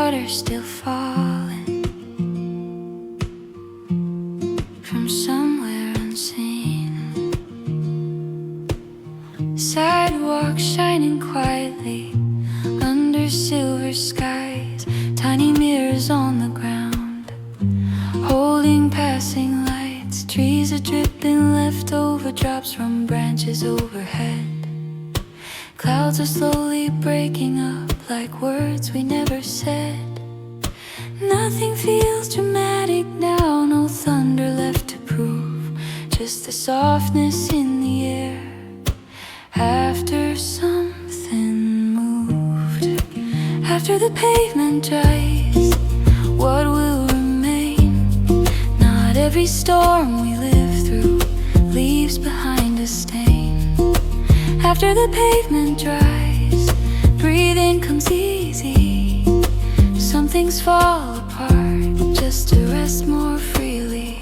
water still falling from somewhere unseen. Sidewalks shining quietly under silver skies, tiny mirrors on the ground, holding passing lights. Trees are dripping, leftover drops from branches overhead. Clouds are slowly breaking up like words we never said. Nothing feels dramatic now, no thunder left to prove, just the softness in the air after something moved. After the pavement dries, what will remain? Not every storm we live through leaves behind a stain. After the pavement dries, breathing comes easy. Some things fall apart just to rest more freely.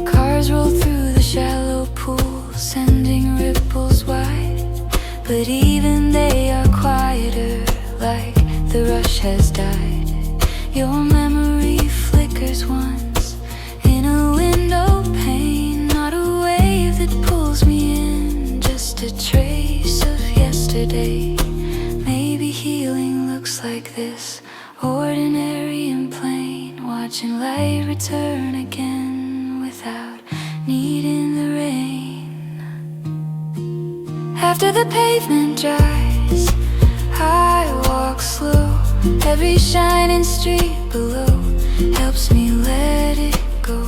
Cars roll through the shallow pool, sending ripples wide, but even they are quieter, like the rush has died. Your memory flickers once in a window pane, not a wave that pulls me in, just a trace of yesterday. Maybe healing looks like this, ordinary and plain, watching light return again without needing the rain. After the pavement dries, I walk slow. Every shining street below helps me let it go.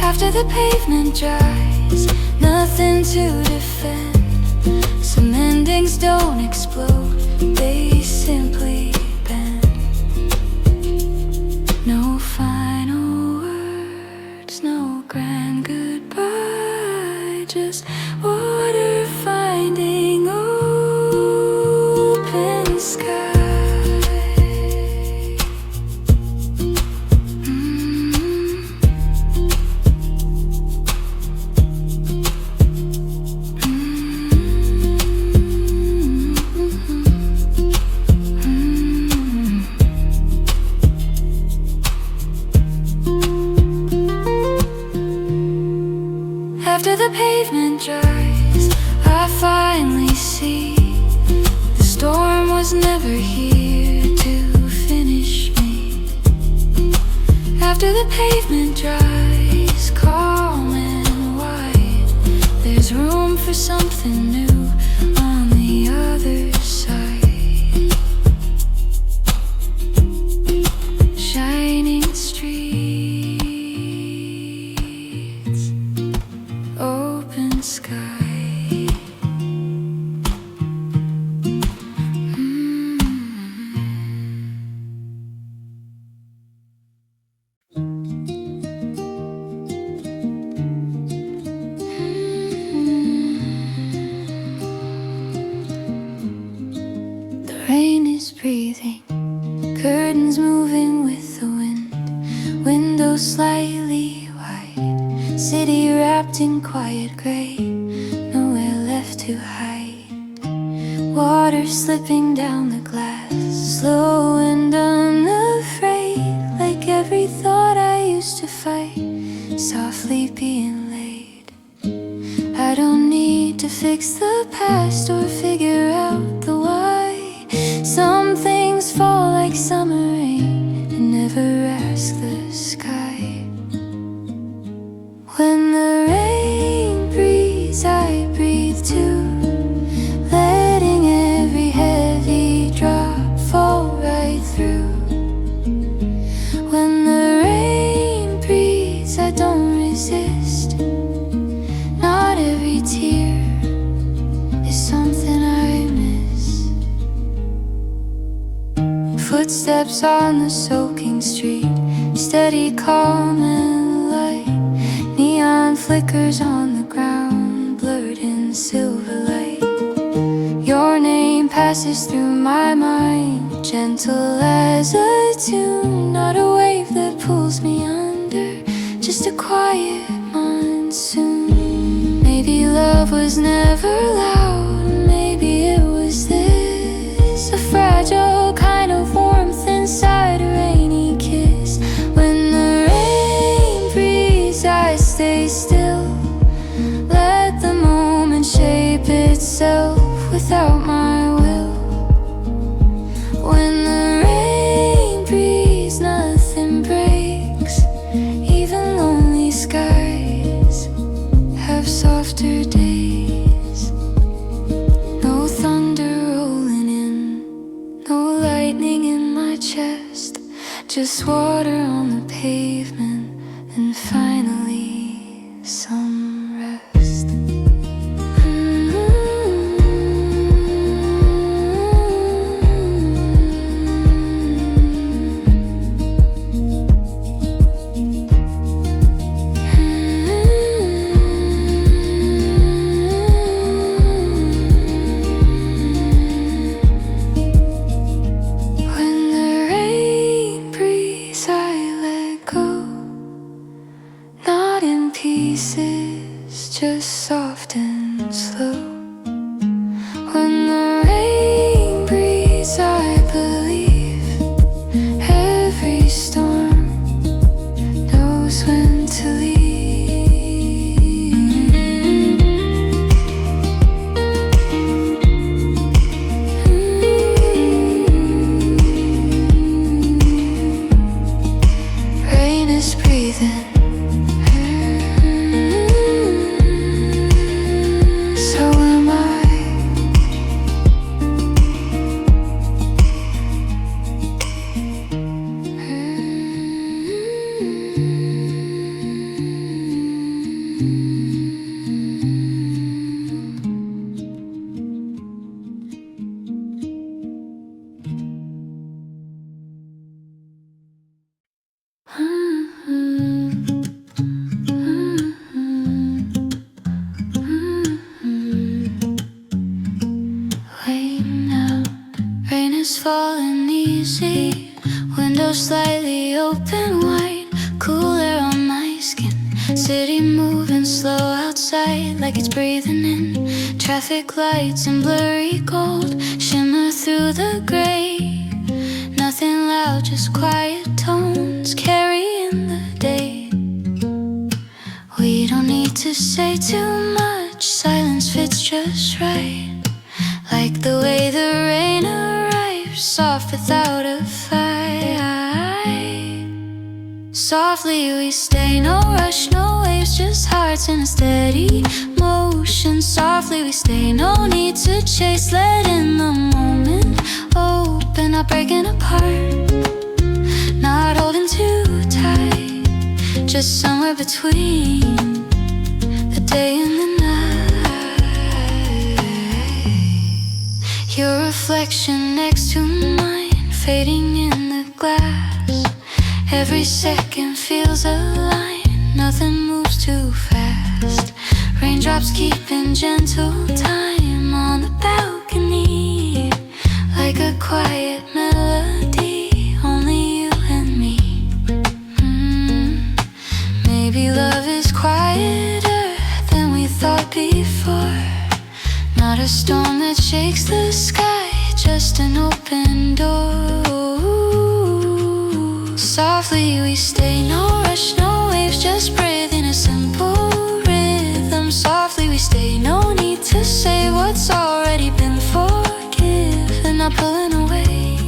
After the pavement dries, nothing to defend. Some endings don't explode, they simply bend. No final words, no grand goodbye, just water finding open sky. After the pavement dries, I finally see the storm was never here to finish me. After the pavement dries, calm and wide, there's room for something new on the other side. Shining streets, open sky. The rain is breathing, curtains moving with the wind, windows slightly wide, city wrapped in quiet gray, nowhere left to hide. Water slipping down the glass, slow and unafraid, like every thought I used to fight, softly being laid. I don't need to fix the past or figure out the why. Some things fall like summer rain and never ask the sky. When the rain breathes, I breathe too, letting every heavy drop fall right through. When the rain breathes, I don't resist. Not every tear is something I miss. Footsteps on the soaking street, steady, calm and light. Neon flickers on the ground, blurred in silver light. Your name passes through my mind, gentle as a tune. Not a wave that pulls me under, just a quiet monsoon. Maybe love was never loud, itself without my will. When the rain breathes, nothing breaks. Even lonely skies have softer days. No thunder rolling in, no lightning in my chest, just water on the pavement, and finally some rest. Just soft and slow. When the rain breathes, I believe every storm knows when to leave. Rain is breathing. Falling easy, windows slightly open wide, cool air on my skin. City moving slow outside, like it's breathing in. Traffic lights in blurry gold shimmer through the gray. Nothing loud, just quiet tones carrying the day. We don't need to say too much, silence fits just right. Like the way the rain arrives, soft without a fight. Softly we stay, no rush, no waves, just hearts in a steady motion. Softly we stay, no need to chase, let in the moment open, not breaking apart, not holding too tight, just somewhere between the day and the night. Your reflection next to mine, fading in the glass. Every second feels aligned, nothing moves too fast. Raindrops keeping gentle time on the balcony, like a quiet melody, only you and me. Maybe love is quieter than we thought before. Not a storm that shakes the sky, just an open door. Softly we stay, no rush, no waves, just breathe in a simple rhythm. Softly we stay, no need to say what's already been forgiven. Not pulling away,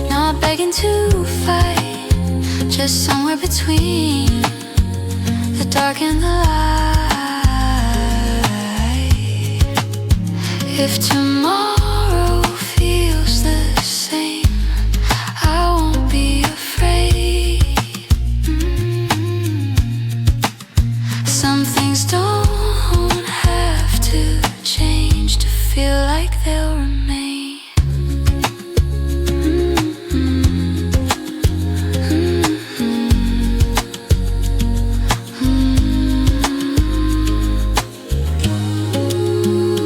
not begging to fight, just somewhere between the dark and the light. If tomorrow feels the same, I won't be afraid. Some things don't have to change to feel like they'll remain.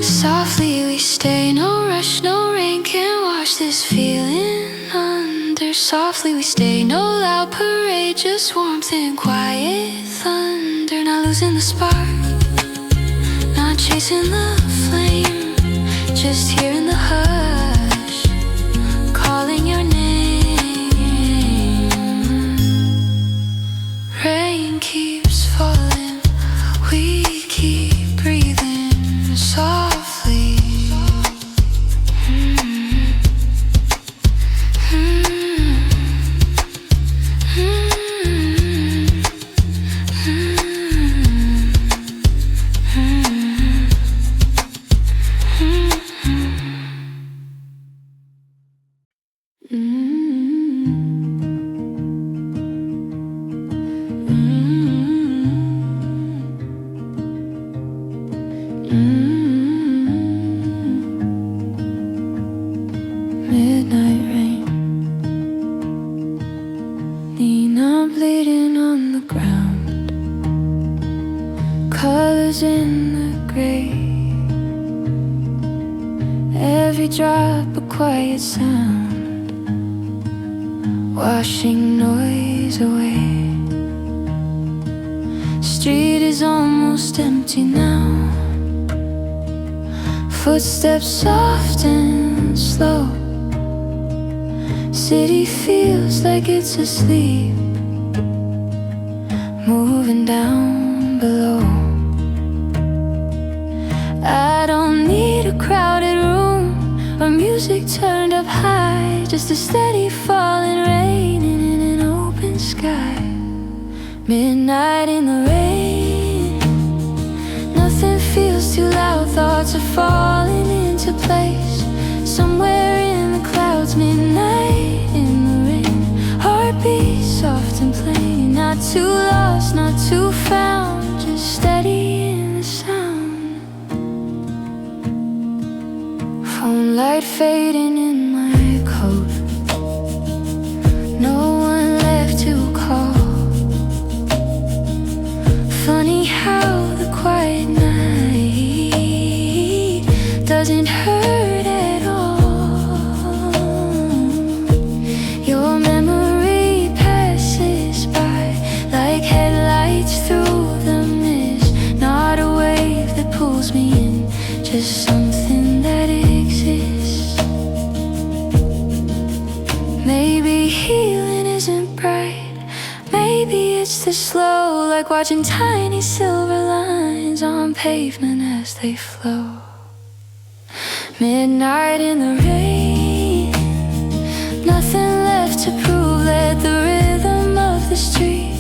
Softly we stay, no rush, no rain can wash this feeling under. Softly we stay, no loud parade, just warmth and quiet thunder. Not losing the spark, not chasing the flame, just hearing the hush, calling your name. Rain keeps falling, we keep breathing soft. every drop a quiet sound, washing noise away. Street is almost empty now, footsteps soft and slow. City feels like it's asleep, moving down below. I don't need a crowded room or music turned up high, just a steady falling rain in an open sky. Midnight in the rain, nothing feels too loud, thoughts are falling into place. Somewhere in the clouds, midnight in the rain, heartbeat soft and plain. Not too lost, not too found, just steady in the sound. Phone light fading in my coat, no one left to call. Funny how the quiet night doesn't hurt at all. Your memory passes by like headlights through the mist. Not a wave that pulls me in, just something that exists. Maybe healing isn't bright, maybe it's the slow, like watching tiny silver lines on pavement as they flow. Midnight in the rain, nothing left to prove. Let the rhythm of the street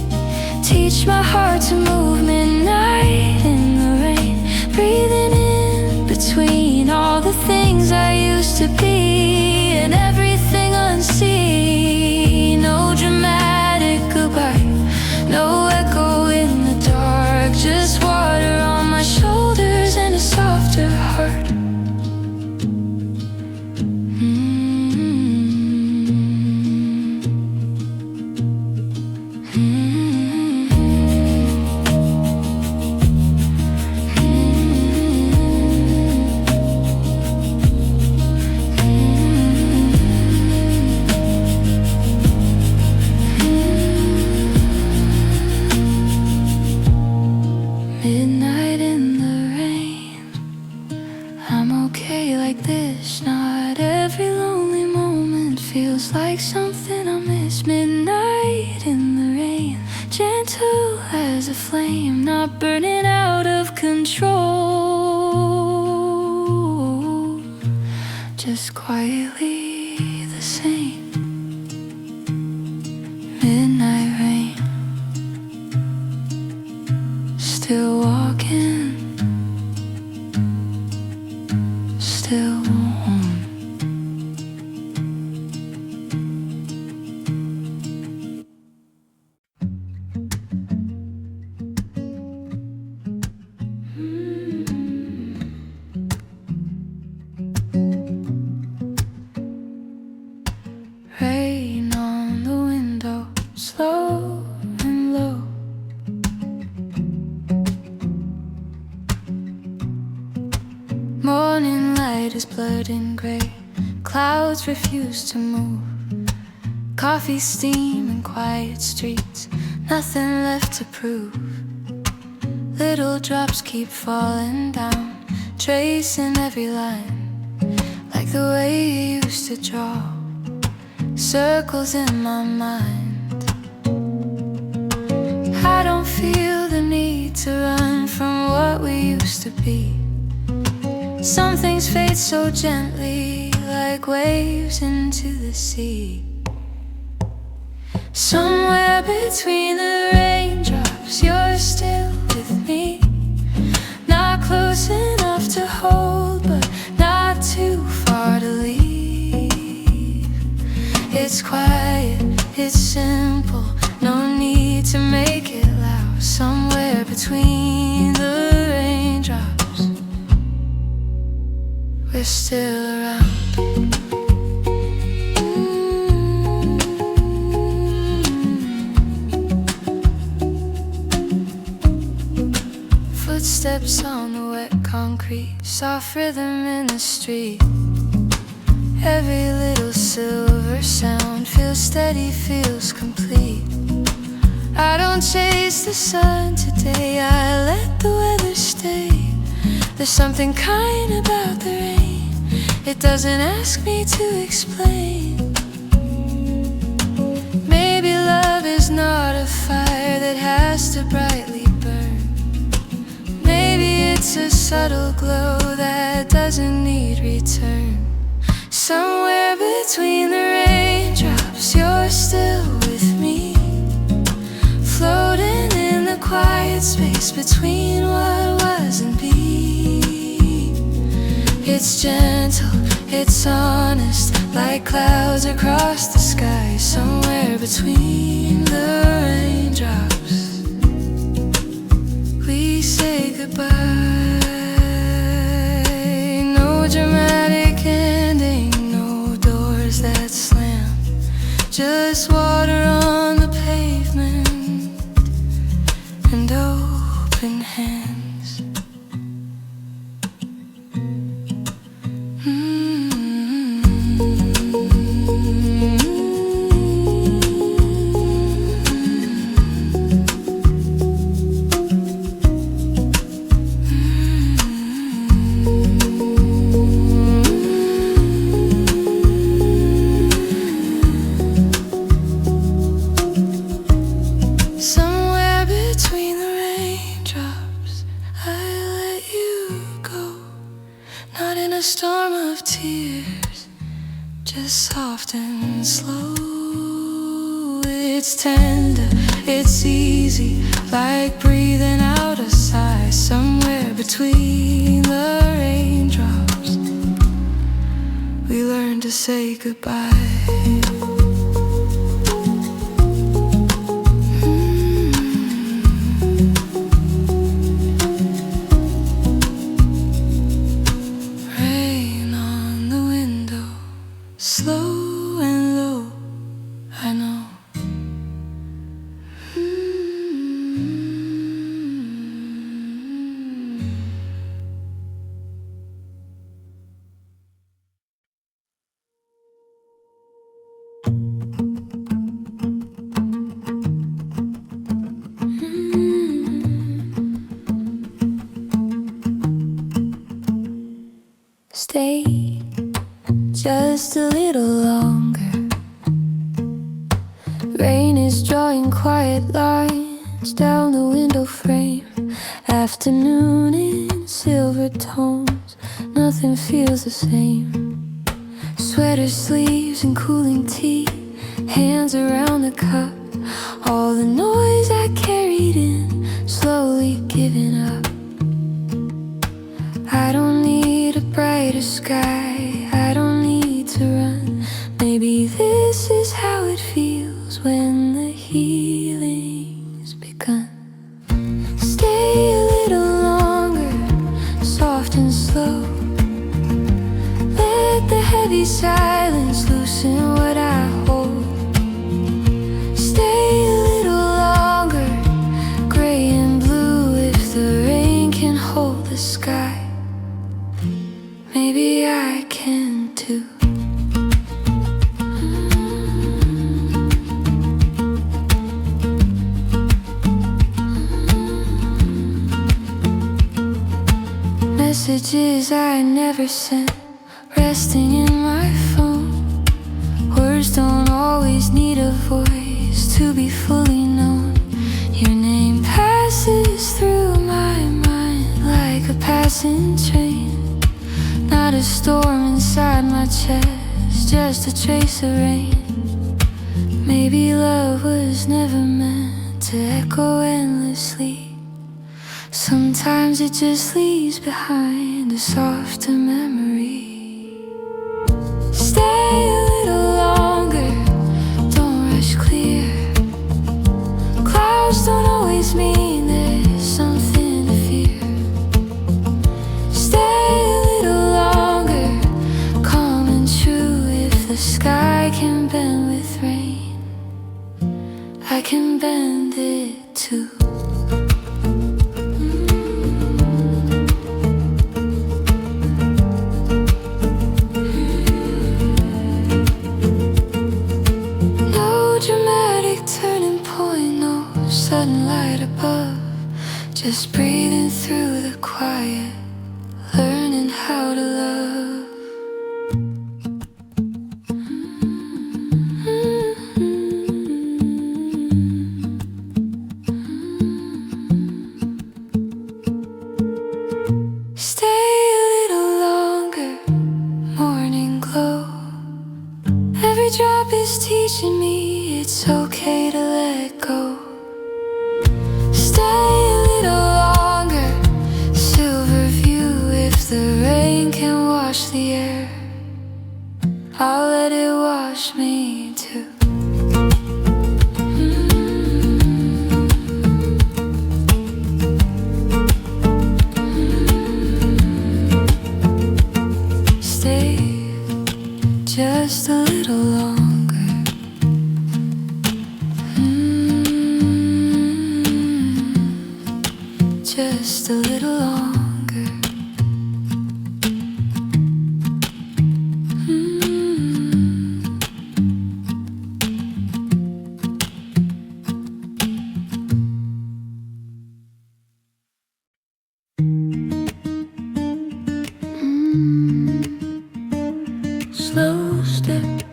teach my heart to move. Midnight in the rain, breathing in between all the things I used to be and everything unseen. No dramatic goodbye, no echo in the dark, just water on my shoulders and a softer heart. Midnight in the rain, I'm okay like this. Not every lonely moment feels like something I miss. Midnight in the rain, gentle as a flame, not burning out of control, just quietly the same. Midnight rain, still walking, still warm. Rain on the window, slow and low. Morning light is blurred and gray, clouds refuse to move. Coffee steam and quiet streets, nothing left to prove. Little drops keep falling down, tracing every line, like the way you used to draw circles in my mind. I don't feel the need to run from what we used to be. Some things fade so gently, like waves into the sea. Somewhere between the raindrops, you're still with me. Not close enough to hold, but not too far to leave. It's quiet, it's simple, no need to make it loud. Somewhere between the raindrops, we're still around. Footsteps on the wet concrete, soft rhythm in the street. Every little silver sound feels steady, feels complete. I don't chase the sun today, I let the weather stay. There's something kind about the rain, it doesn't ask me to explain. Maybe love is not a fire that has to brightly burn. Maybe it's a subtle glow that doesn't need return. Somewhere between the raindrops, you're still with me, floating in the quiet space between what was and be. It's gentle, it's honest, like clouds across the sky. Somewhere between the raindrops, we say goodbye. No dramatic ending, no doors that slam, just water on the pavement and open hands. Storm of tears, just soft and slow. It's tender, it's easy, like breathing out a sigh. Somewhere between the raindrops, we learn to say goodbye. Slow and low, I know. Stay just a little longer. Rain is drawing quiet lines down the window frame. Afternoon in silver tones, nothing feels the same. Sweater sleeves and cooling tea, hands around the cup. All the noise I carried in, slowly giving up. I don't need a brighter sky, I don't need to run. Maybe this is how it feels when the healing's begun. Stay a little longer, soft and slow. Let the heavy silence loosen what I hold. Stay a little longer, gray and blue, if the rain can hold the sky. Maybe I can too. Messages I never sent, resting in my phone. Words don't always need a voice to be fully known. Your name passes through my mind like a passing train. Not a storm inside my chest, just a trace of rain. Maybe love was never meant to echo endlessly. Sometimes it just leaves behind a softer memory. Stay a little longer, don't rush clear. Clouds don't always mean there's something to fear. Stay a little longer, calm and true. If the sky can bend with rain, I can bend it too. Just breathing through the quiet, learning how to love. Stay a little longer, morning glow. Every drop is teaching me it's okay to let go. Stay a little longer, silver view. If the rain can wash the air, I'll let it wash me too. Stay just a little longer. Just a little longer. Slow steps.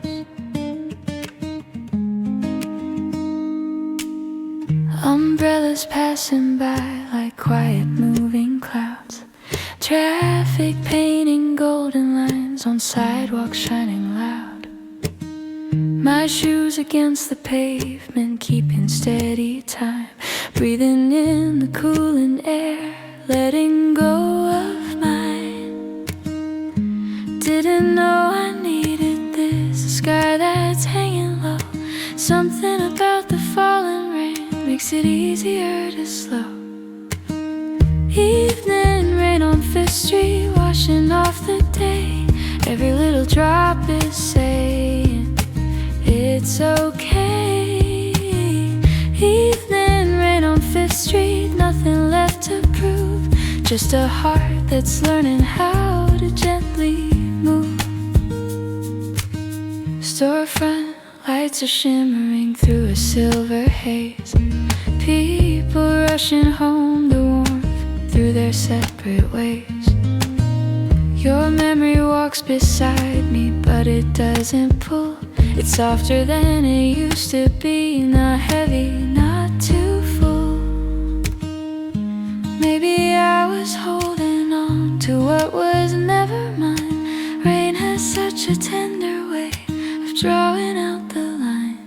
Umbrellas passing by like quiet moving clouds. Traffic painting golden lines on sidewalks shining loud. My shoes against the pavement, keeping steady time. Breathing in the cooling air, letting go of mine. Didn't know I needed this. A sky that's hanging low. Something about the falling rain makes it easier to slow. Evening rain on 5th Street, washing off the day. Every little drop is saying it's okay. Evening rain on 5th Street, nothing left to prove. Just a heart that's learning how to gently move. Storefront lights are shimmering through a silver haze. People rushing home to warmth through their separate ways. Your memory walks beside me, but it doesn't pull. It's softer than it used to be, not heavy, not too full. Maybe I was holding on to what was never mine. Rain has such a tender way of drawing out the line.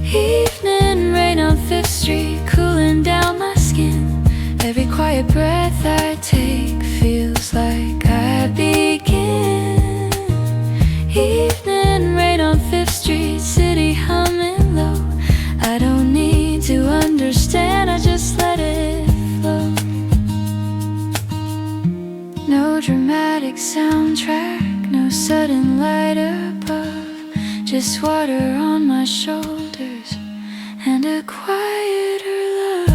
Evening rain on 5th Street, cooling down my skin. Every quiet breath I take feels like I begin. Evening rain on 5th Street, city humming low. I don't need to understand, I just let it flow. No dramatic soundtrack, no sudden light above. Just water on my shoulders and a quieter love.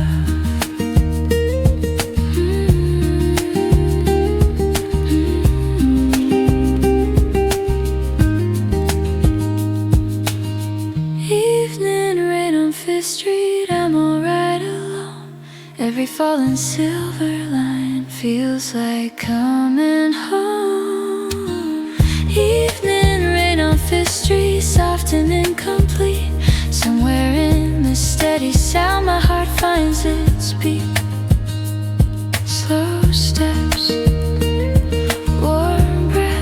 Evening rain on 5th Street, I'm alright alone. Every falling silver line feels like coming home. Evening rain on 5th Street, soft and incomplete. Somewhere in the steady sound, my heart finds its beat. Slow steps, warm breath.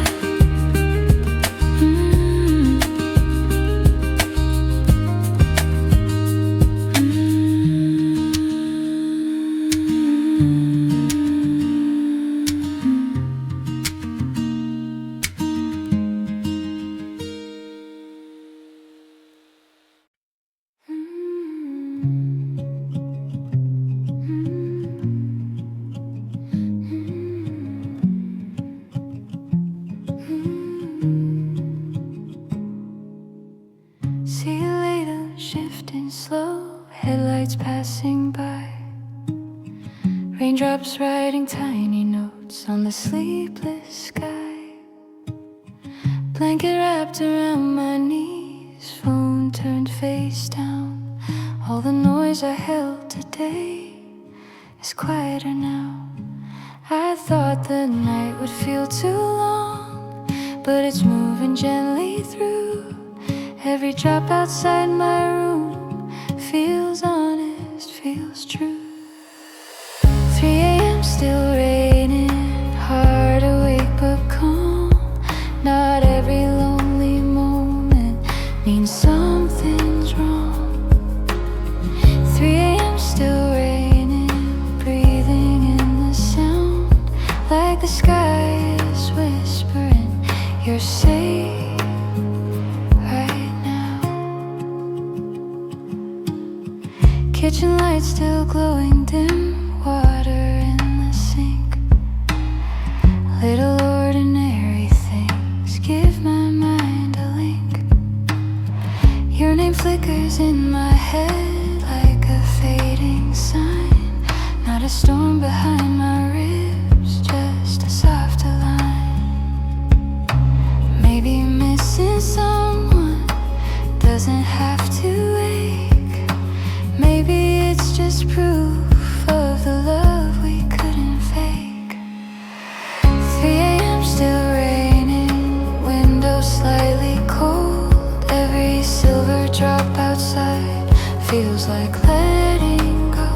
See you later, shifting slow, headlights passing by. Raindrops writing tiny notes on the sleepless sky. Blanket wrapped around my knees, phone turned face down. All the noise I held today is quieter now. I thought the night would feel too long, but it's moving gently through. Every drop outside my room feels honest, feels true. 3 a.m. still raining, hard awake but calm. Not every lonely moment means something's wrong. 3 a.m. still raining, breathing in the sound, like the sky is whispering, you're safe right now. Kitchen lights still glowing dim, water in the sink. Little ordinary things give my mind a link. Your name flickers in my head like a fading sign. Not a storm behind my ribs, just a softer line. Maybe missing someone doesn't have to ache. Maybe it's just proof of the love we couldn't fake. 3 a.m. still raining, windows slightly cold. Every silver drop outside feels like letting go.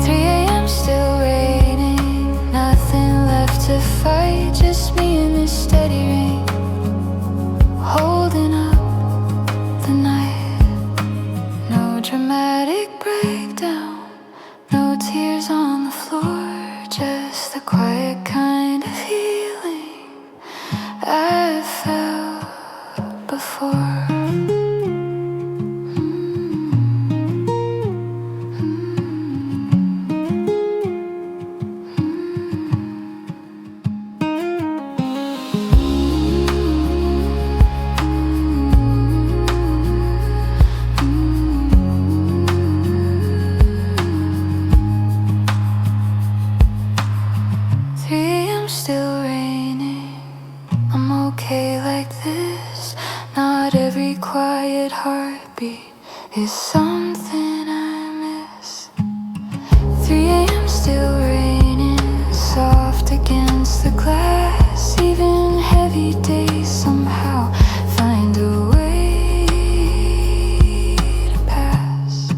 3 a.m. still raining, nothing left to fight, just me and this steady rain, holding up the night. No dramatic breakdown, no tears on the floor, just the quiet kind of healing I've felt before. Still raining, I'm okay like this. Not every quiet heartbeat is something I miss. 3 a.m. still raining, soft against the glass. Even heavy days somehow find a way to pass.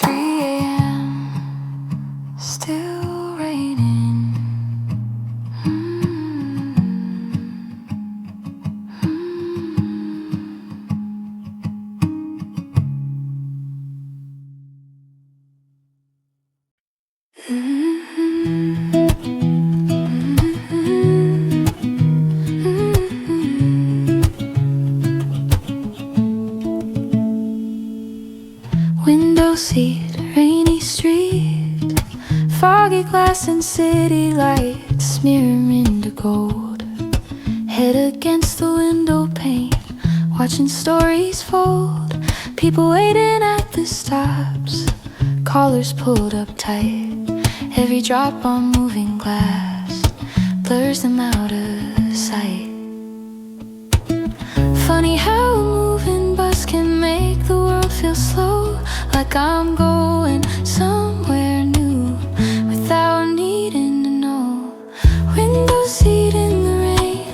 3 a.m. still raining. Window seat, rainy street, foggy glass and city lights smearing to gold. Head against the window pane, watching stories fold. People waiting at the stops, collars pulled up tight. Every drop on moving glass blurs them out of sight. Funny how a moving bus can make the world feel slow, like I'm going somewhere new without needing to know. Window seat in the rain,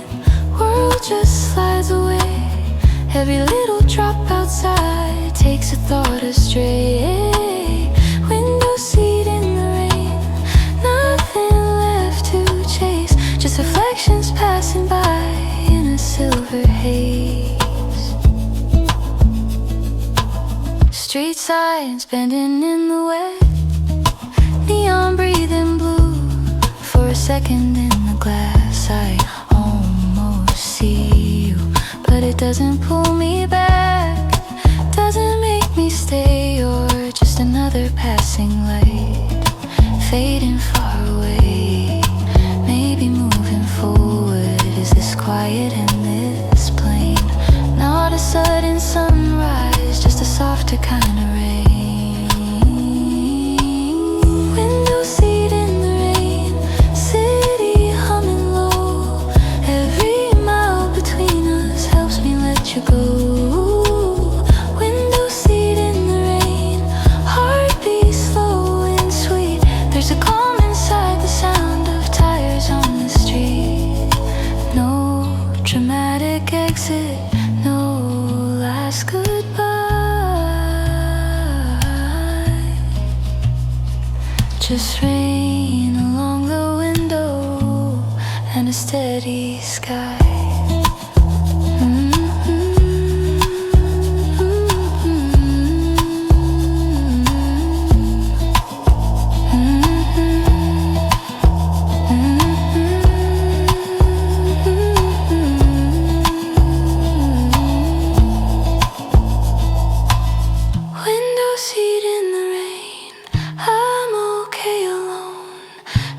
world just slides away. Every little drop outside takes a thought astray. Window seat in the rain, nothing left to chase, just reflections passing by in a silver haze. Street signs bending in the wet, neon breathing blue. For a second in the glass I almost see you, but it doesn't pull me back, doesn't make me stay. You're just another passing light, fading far away. Maybe moving forward is this quiet and this plain. Not a sudden sunrise, just a softer kind of rain. Window seat in the rain, dramatic exit, no last goodbye. Just rain along the window and a steady sky.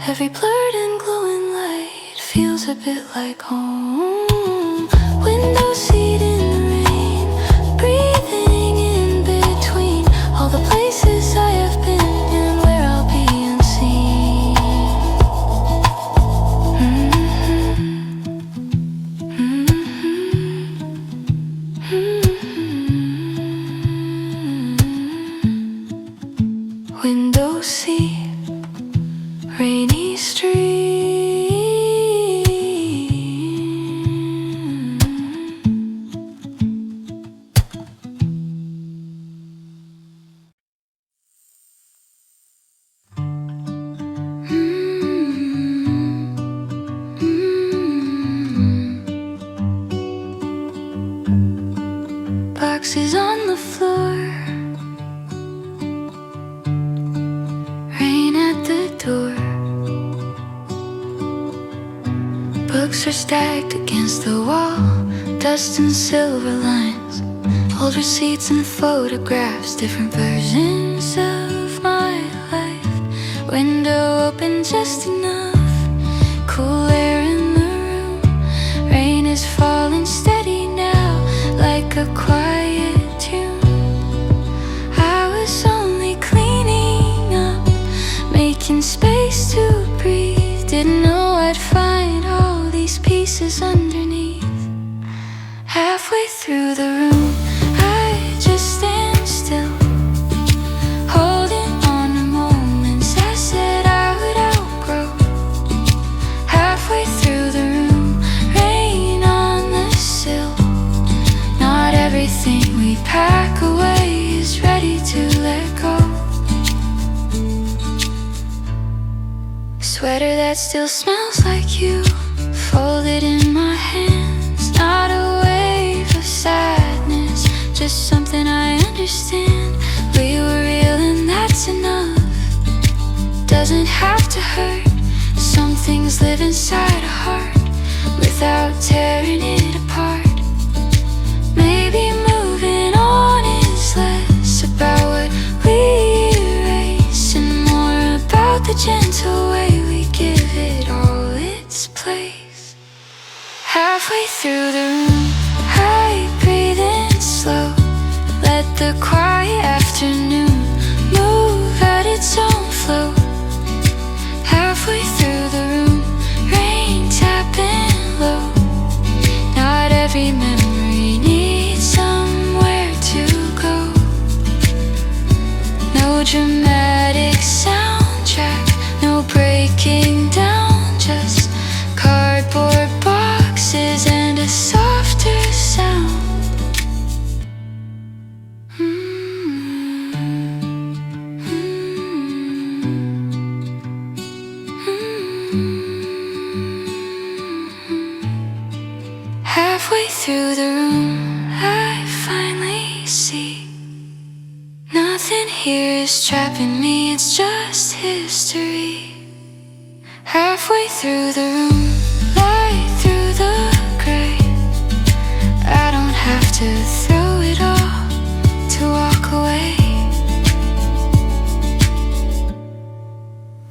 Every blurred and glowing light feels a bit like home. Window seat in the rain, breathing in between all the places I have been and where I'll be unseen. Window seat, rainy street. Boxes on the floor, rain at the door. Books are stacked against the wall, dust and silver lines, old receipts and photographs, different versions of my life. Window open just enough, cool air in the room. Rain is falling steady now, like a quiet tune. I was only cleaning up, making space to breathe. Didn't know I'd find all these pieces underneath. Halfway through the room, I just stand still, holding on to moments I said I would outgrow. Halfway through the room, rain on the sill. Not everything we pack away is ready to let go. Sweater that still smells like you, folded in my hands. Not a wave of sadness, just something I understand. We were real and that's enough. Doesn't have to hurt. Some things live inside a heart without tearing it apart. Maybe moving on is less about what we erase and more about the gentle way we give it all its place. Halfway through the room, I breathe in slow, let the quiet afternoon move at its own flow. Halfway through the room, rain tapping low. Not every memory needs somewhere to go. No dramatic soundtrack, no breaking down, just cardboard boxes and a softer sound. Halfway through the room, I finally see nothing here is trapping me, it's just history. Halfway through the room, light through the gray. I don't have to throw it all to walk away.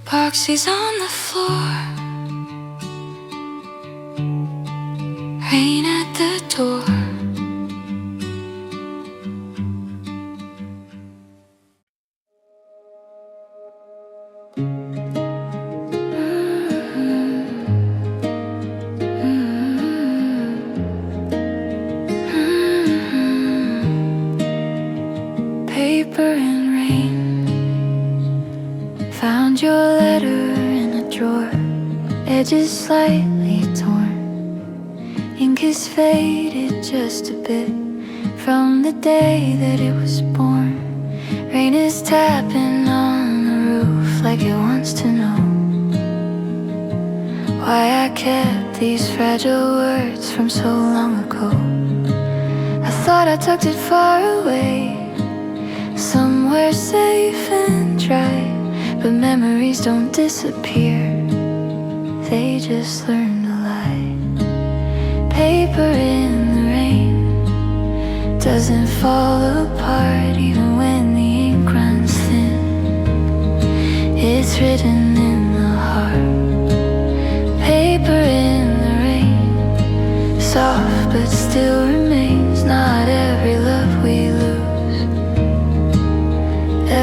Boxes on the floor, rain at the door. Paper and rain. Found your letter in a drawer, edges slightly torn. Ink is is faded just a bit from the day that it was born. Rain is tapping on the roof like it wants to know why I kept these fragile words from so long ago. I thought I tucked it far away, somewhere safe and dry, but memories don't disappear, they just learn to lie. Paper in the rain doesn't fall apart even when the ink runs thin. It's written in the heart. Paper in the rain, soft but still remains. Not every love we lose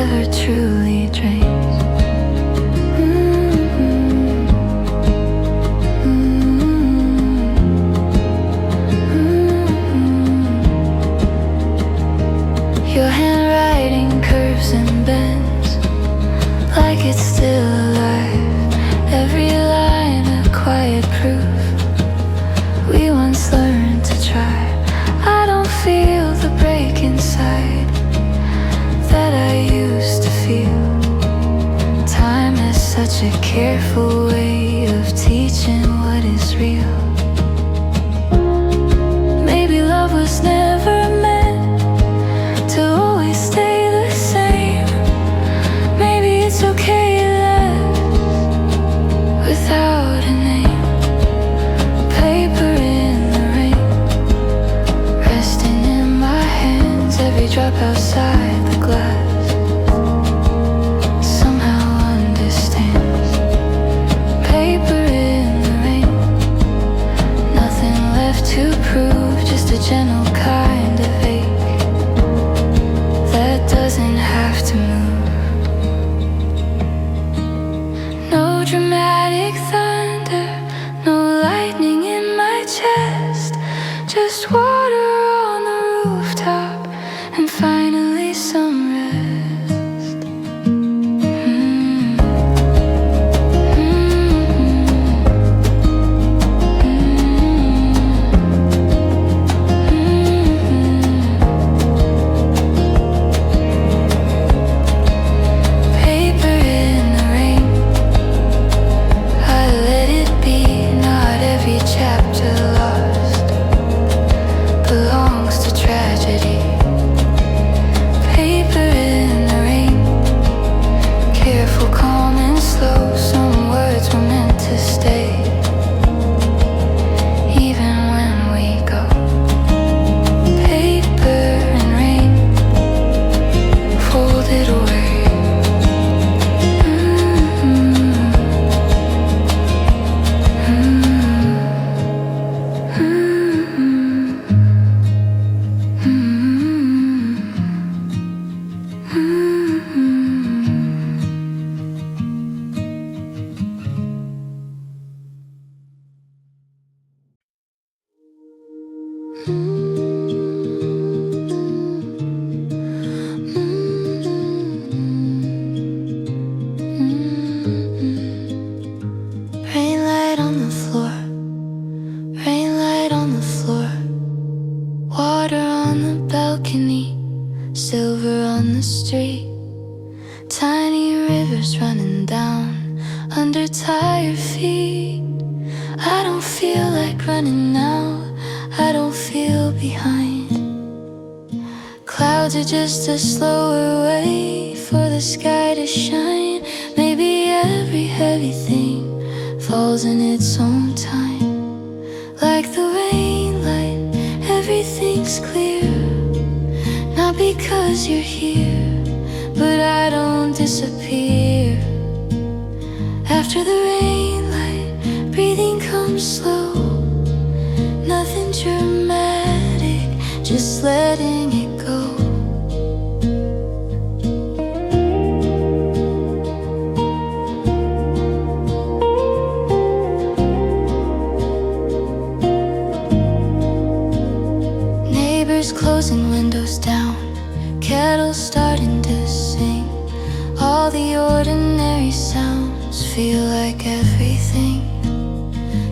ever truly drains. Your handwriting curves and bends like it's still alive. Every line a quiet proof we once learned to try. I don't feel the break inside that I used to feel. Time is such a careful way of teaching what is real. Maybe love was never meant to always stay the same. Maybe it's okay left without a name. Paper in the rain, resting in my hands. Every drop outside the glass somehow understands. Paper in the rain, nothing left to prove, just a gentle kind of ache that doesn't have to move. No dramatic thunder, no lightning in my chest, just water on the rooftop and finally some rest. Paper in the rain, I let it be. Not every chapter lost belongs to tragedy. Paper in the rain, careful, calm and slow. Some words were meant to stay even when we go. Paper and rain, folded away. Rainlight on the floor, rainlight on the floor. Water on the balcony, silver on the street. Tiny rivers running down under tired feet. I don't feel like running now, I don't feel behind. Clouds are just a slower way for the sky to shine. Maybe every heavy thing falls in its own time. Like the rainlight, everything's clear. Not because you're here, but I don't disappear. After the rainlight, breathing comes slow. Nothing dramatic, just letting it go. Neighbors closing windows down, kettles starting to sing. All the ordinary sounds feel like everything.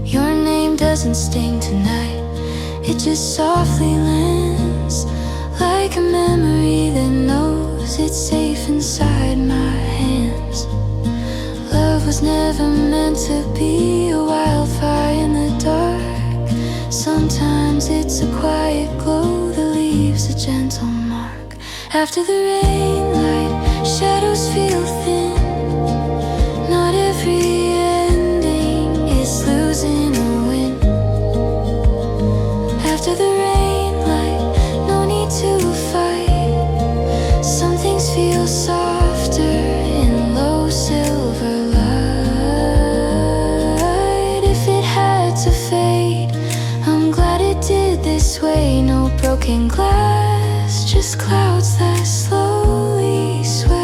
Your name doesn't sting tonight, It just softly lands, like a memory that knows it's safe inside my hands. Love was never meant to be a wildfire in the dark. Sometimes it's a quiet glow that leaves a gentle mark. After the rain light, shadows feel thin. Not every ending is losing a win. After the rain light, no need to fight. Some things feel softer in low silver light. If it had to fade, I'm glad it did this way. No broken glass, just clouds that slowly sway.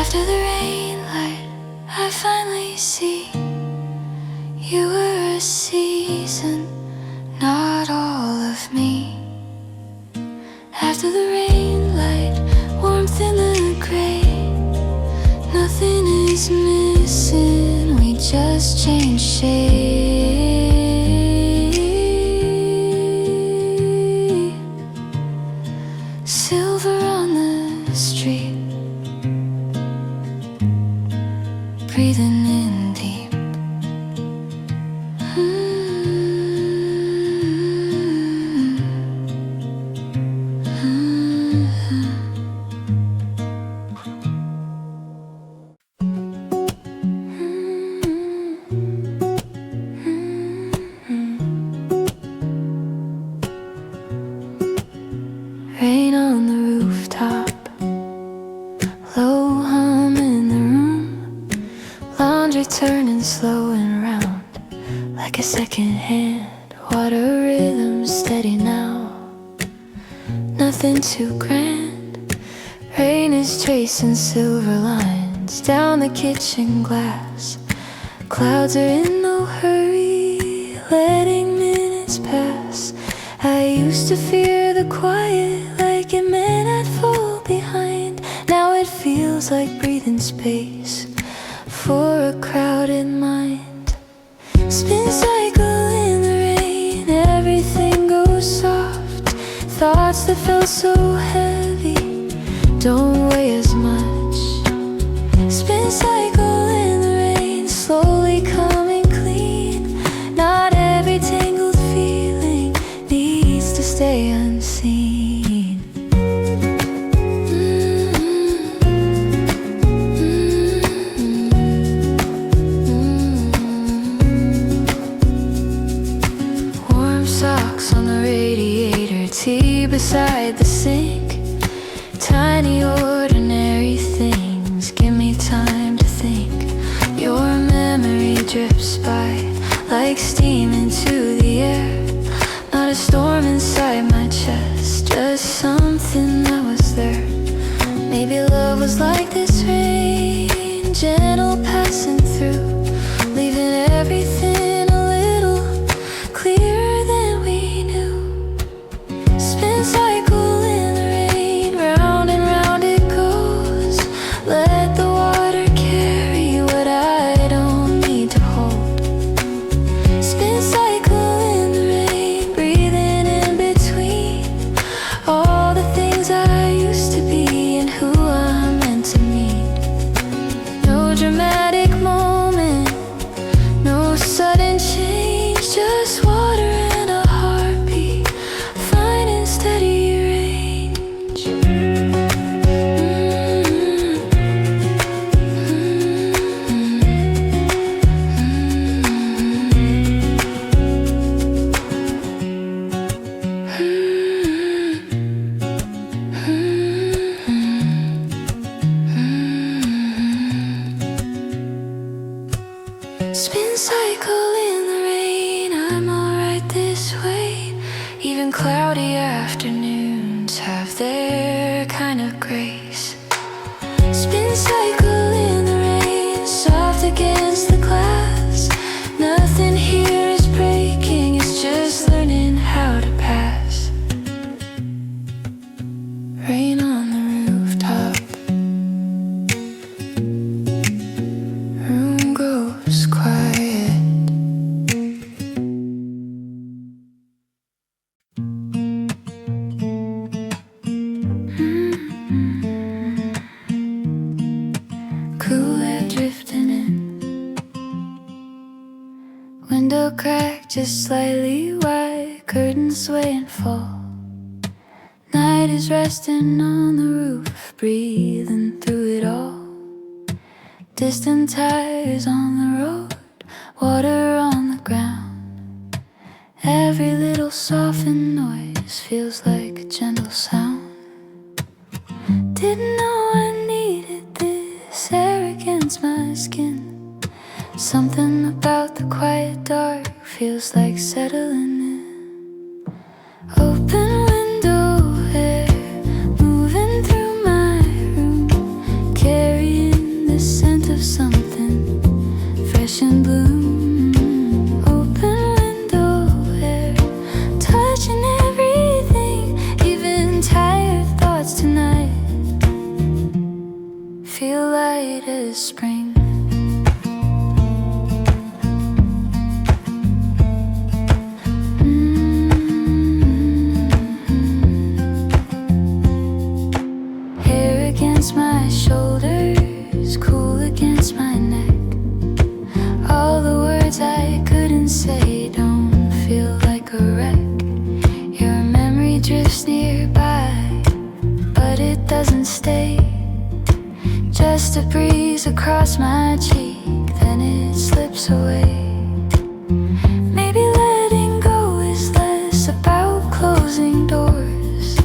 After the rain light, I finally see you were a season, not all of me. After the rain light, warmth in the gray, nothing is missing, we just change shape. Silver on the street, breathing in deep. Rain on the rooftop, low hum in the room, laundry turning slow and round, like a second hand. Water rhythm steady now, nothing too grand. Rain is tracing silver lines down the kitchen glass. Clouds are in no hurry, letting minutes pass. I used to fear the quiet, like it meant I'd fall behind. Now it feels like breathing space for a crowded mind. Spin cycle in the rain, everything goes soft. Thoughts that felt so heavy don't weigh as much. Spin cycle in the rain, slowly coming clean. Not every tangled feeling needs to stay unseen. Warm socks on the radiator, tea beside the sink. Tiny ordinary things give me time to think. Your memory drips by like steam into the air. Not a storm inside my chest, just something that was there. Maybe love was like this rain, gentle passing through, leaving everything a little clearer than we knew. Spin cycle in the rain, round and round it goes. Let the water carry what I don't need to hold. Spin cycle in the rain, breathing in between all the things I used to be and who I'm meant to meet. No dramatic moment, just slightly wide, curtains sway and fall. Night is resting on the roof, breathing through it all. Distant tires on the road, water on the ground. Every little softened noise feels like a gentle sound. Didn't know I needed this air against my skin. Something about the quiet dark feels like settling in. Open window air moving through my room, carrying the scent of something fresh in bloom. Open window air touching everything, even tired thoughts tonight feel light as spring. Hair against my shoulders, cool against my neck. All the words I couldn't say don't feel like a wreck. Your memory drifts nearby, but it doesn't stay. Just a breeze across my cheek, then it slips away. Maybe letting go is less about closing doors,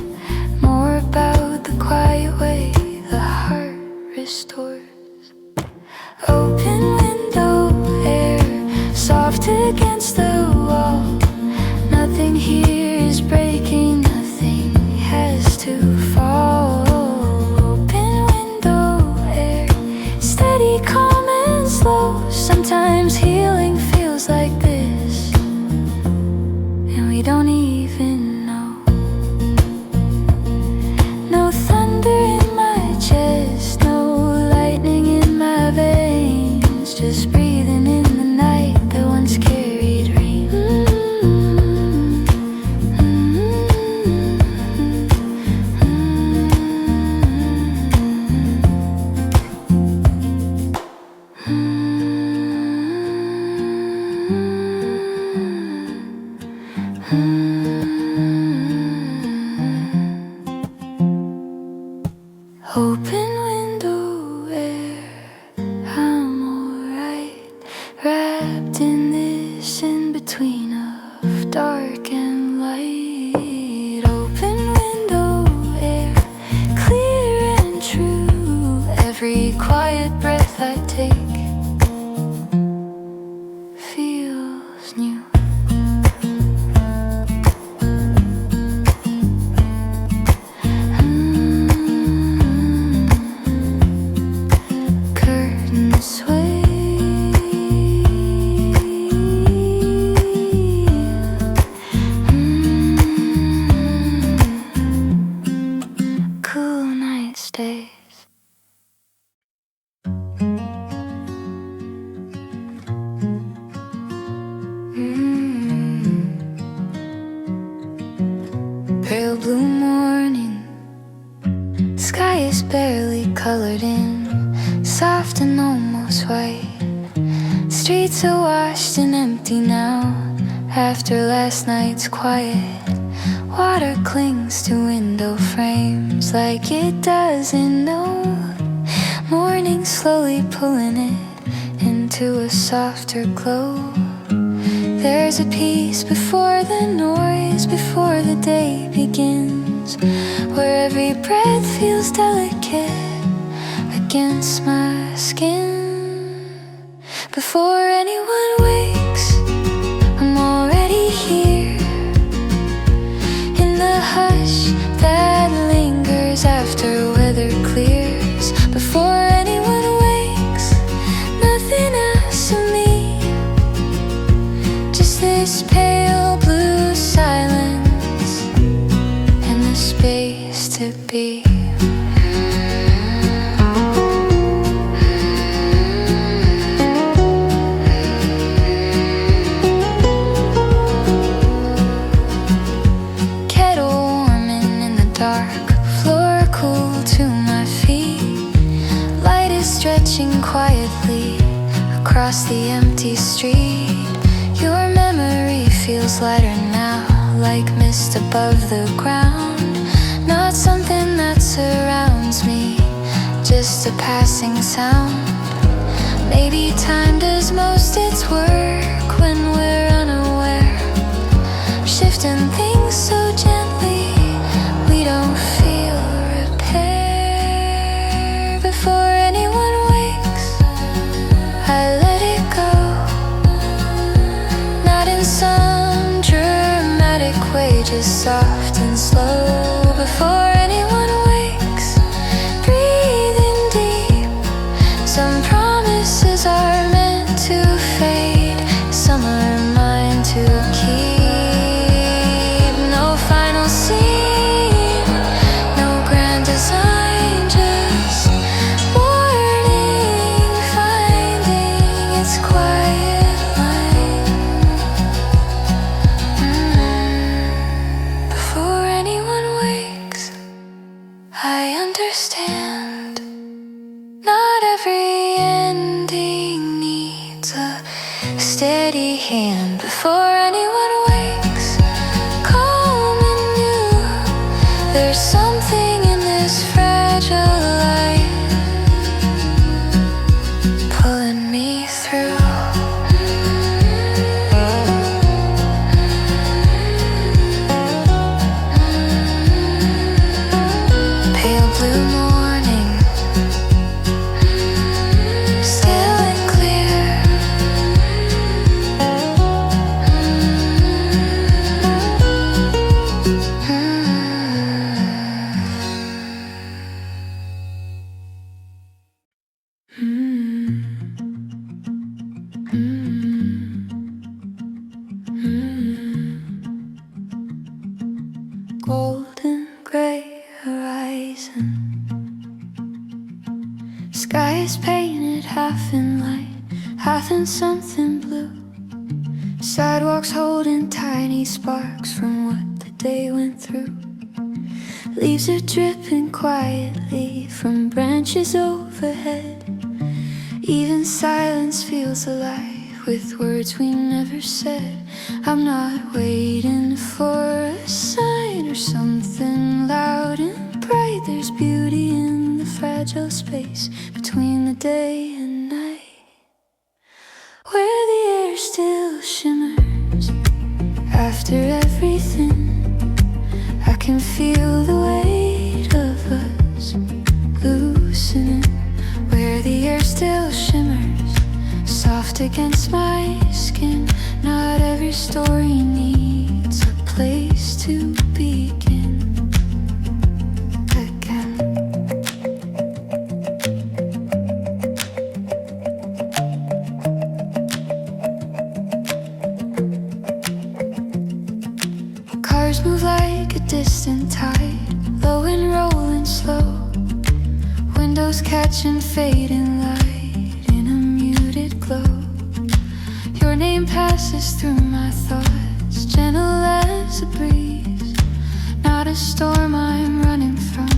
more about the quiet way the heart restores. Open window air, soft against the wall. Nothing here is breaking, nothing has to fall. Calm and slow, sometimes healing feels like this, and we don't even know. No thunder in my chest, no lightning in my veins, just breathing in the night that once carried rain. Open window air, I'm alright, wrapped in this in-between of dark and light. Open window air, clear and true. Every quiet breath I take feels new. Pale blue morning, sky is barely colored in, soft and almost white. Streets are washed and empty now, after last night's quiet. Water clings to window frames like it doesn't know. Morning slowly pulling it into a softer glow. There's a peace before the noise, before the day begins, where every breath feels delicate against my skin. Before anyone wakes, I'm already here, in the hush that lingers after weather clears. Before anyone wakes, nothing asks of me, just this pale blue silence and the space to be. Stretching quietly across the empty street. Your memory feels lighter now, like mist above the ground. Not something that surrounds me, just a passing sound. Maybe time does most its work when we're unaware, shifting things so gently we don't feel repair. Before anyone wakes, I let it go, not in some dramatic way, just soft and slow. Before anyone wakes, breathe in deep. Some promises are meant to fade, some are mine to keep. No final scene, no grand design, just morning finding its quiet line. Before anyone wakes, I understand. Not every ending needs a steady hand. Before anyone wakes, calm and new, there's something in this fragile life pulling me through. Pale blue morning, still and clear. Golden gray horizon, sky is painted half in light, half in something blue. Sidewalks holding tiny sparks from what the day went through. Leaves are dripping quietly from branches overhead. Even silence feels alive with words we never said. I'm not waiting for a sign or something loud and bright. There's beauty in the fragile space between the day and night, where the air still shimmers after everything. I can feel the weight of us loosening, where the air still shimmers soft against my skin. Not every story needs a place to begin again. Cars move like a distant tide, low and rolling slow. Windows catch and fade in light in a muted glow. Your name passes through my thoughts, gentle as a breeze. Not a storm I'm running from,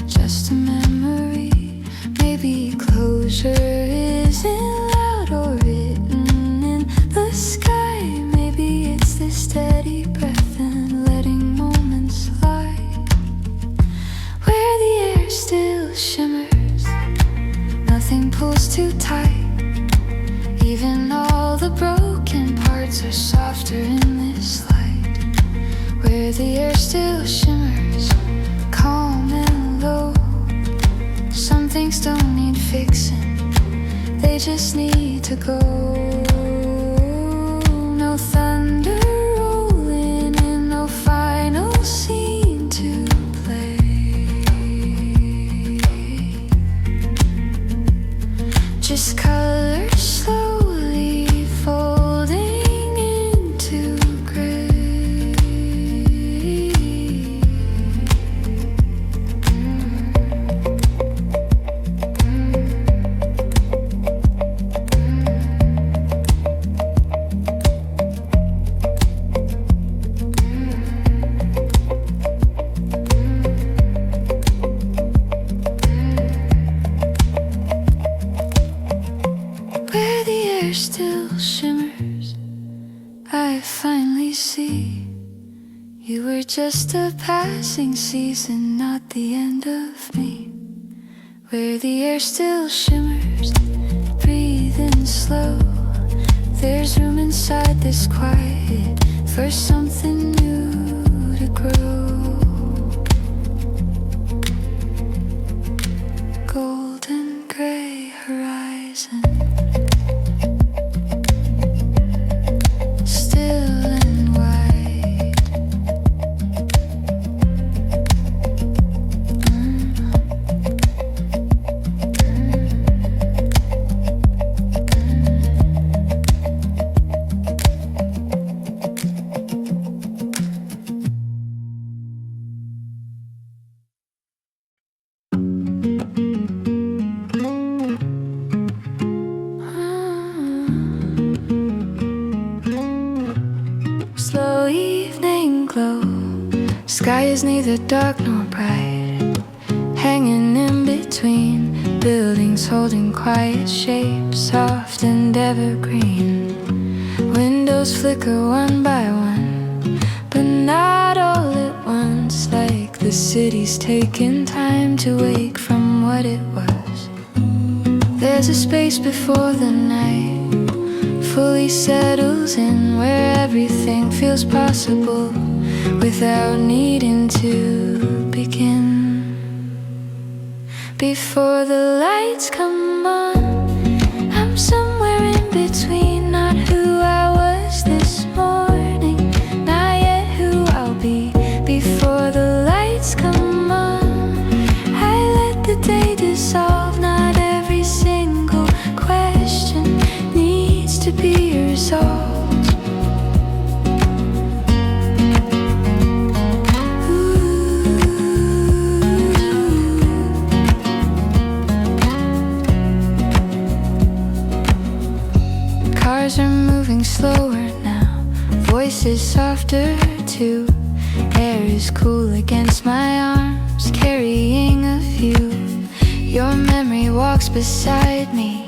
just a memory. Maybe closure isn't loud or written in the sky. Maybe it's this steady breath and letting moments slide, where the air still shimmers, nothing pulls too tight. Even all the broken parts are softer in this light, where the air still shimmers, calm and low. Some things don't need fixing, they just need to go. No thunder rolling in, no final scene to play, just colors slowly folding into gray. Where the air still shimmers, I finally finally see you were just a passing season, not the end of me. Where the air still shimmers, breathing slow. There's room inside this quiet for something new to grow. Golden gray horizon, still and wide. Slow evening glow, sky is neither dark nor bright, hanging in between buildings holding quiet shapes, soft and evergreen. Windows flicker one by one, but not all at once, like the city's taking time to wake from what it was. There's a space before the night fully settles in, where everything feels possible without needing to begin. Before the lights come on, I'm somewhere in between, not who I was this morning, not yet who I'll be. Before the lights come on, I let the day dissolve. Not every single question needs to be resolved. Cars are moving slower now, voices softer too. Air is cool against my arms, carrying a view. Your memory walks beside me,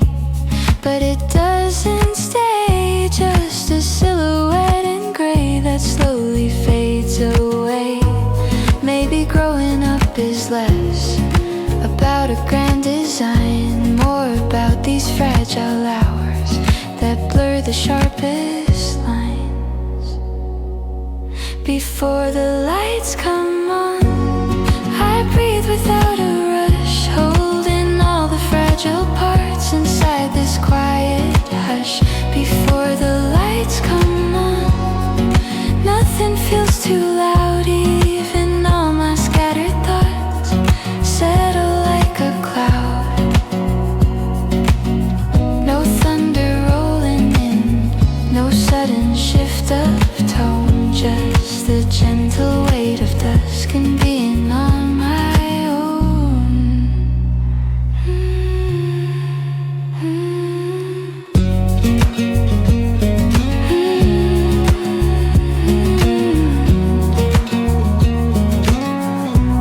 but it doesn't stay, just a silhouette in gray that slowly fades away. Maybe growing up is less about a grand design, more about these fragile hours that blur the sharpest lines. Before the lights come on, I breathe without a rush, holding all the fragile parts inside this quiet hush. Before the lights come on, nothing feels too loud, even all my scattered thoughts settle like a cloud. No thunder rolling in, no sudden shift of tone, just the gentle weight of dusk and being on my own.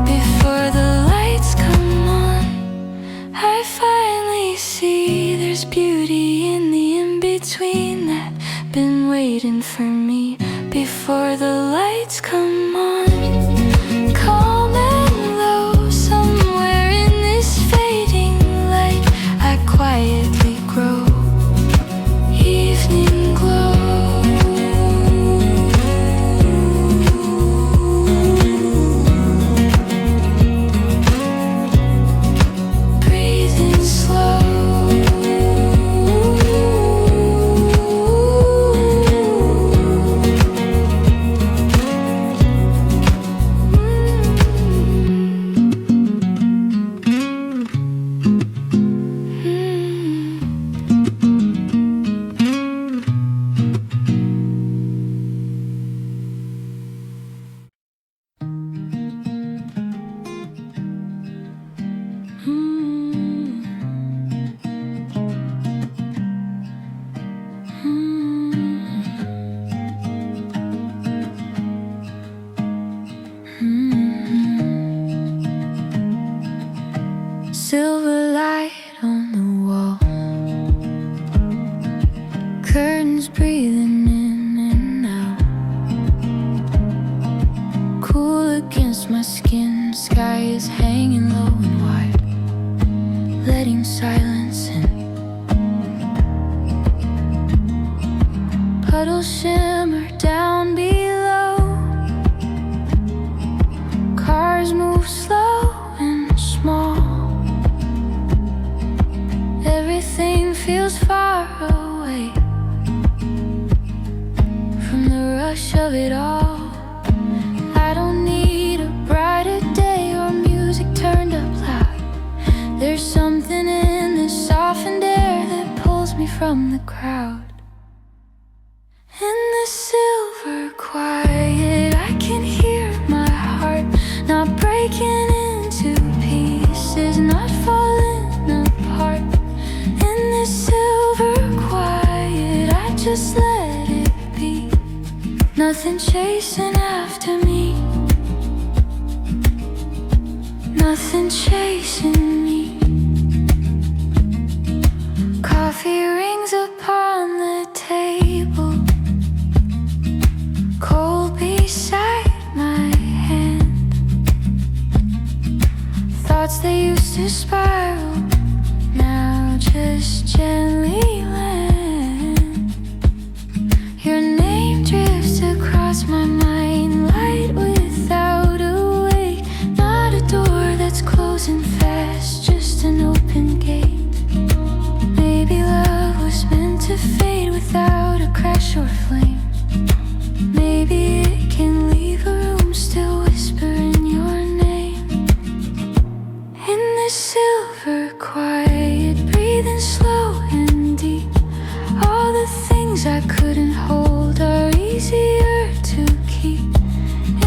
Before the lights come on, I finally see there's beauty in the in-between that been waiting for me. Before the lights come on, calm and low, somewhere in this fading light, I quietly grow. Evening glow, breathing slow. Silver light on the wall, curtains breathing in and out. my skin. Sky is hanging low and wide, letting silence in. Puddles shimmer down below. Cars move slow and small. Everything feels far away from the rush of it all. I don't need a brighter day or music turned up loud. There's something in this softened air that pulls me from the crowd. In the silver quiet, I can hear my heart not breaking into pieces, not falling apart. In the silver quiet, I just let it be. Nothing chasing after me, nothing chasing me. Coffee rings upon the table, cold beside my hand. Thoughts that used to spiral now just gently land. Your name drifts across my mind, light without a weight. Not a door that's closing fast, just an open gate. Maybe love was meant to fade without a crash or flame. Maybe it can leave a room still whispering your name. In the silver quiet, breathing slow and deep. All the things I couldn't hold are easier to keep.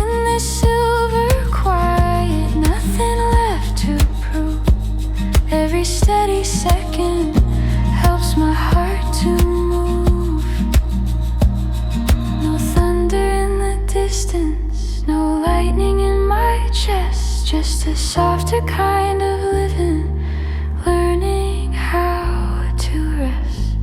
In the silver quiet, nothing left to prove. Every steady second helps my heart to move. No thunder in the distance, no lightning in my chest, just a softer kind of living, learning how to rest.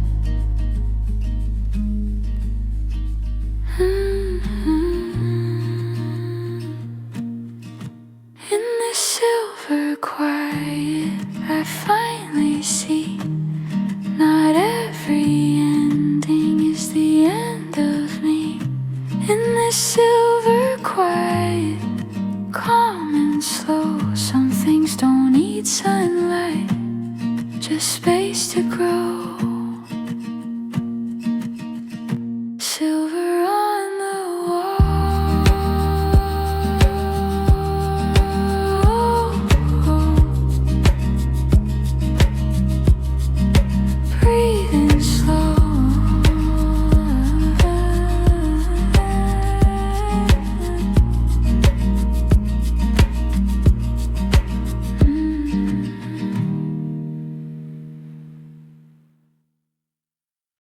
In the silver quiet, I finally see not every ending is the end of me. In the silver quiet, calm and slow, some things don't need sunlight, just space to grow.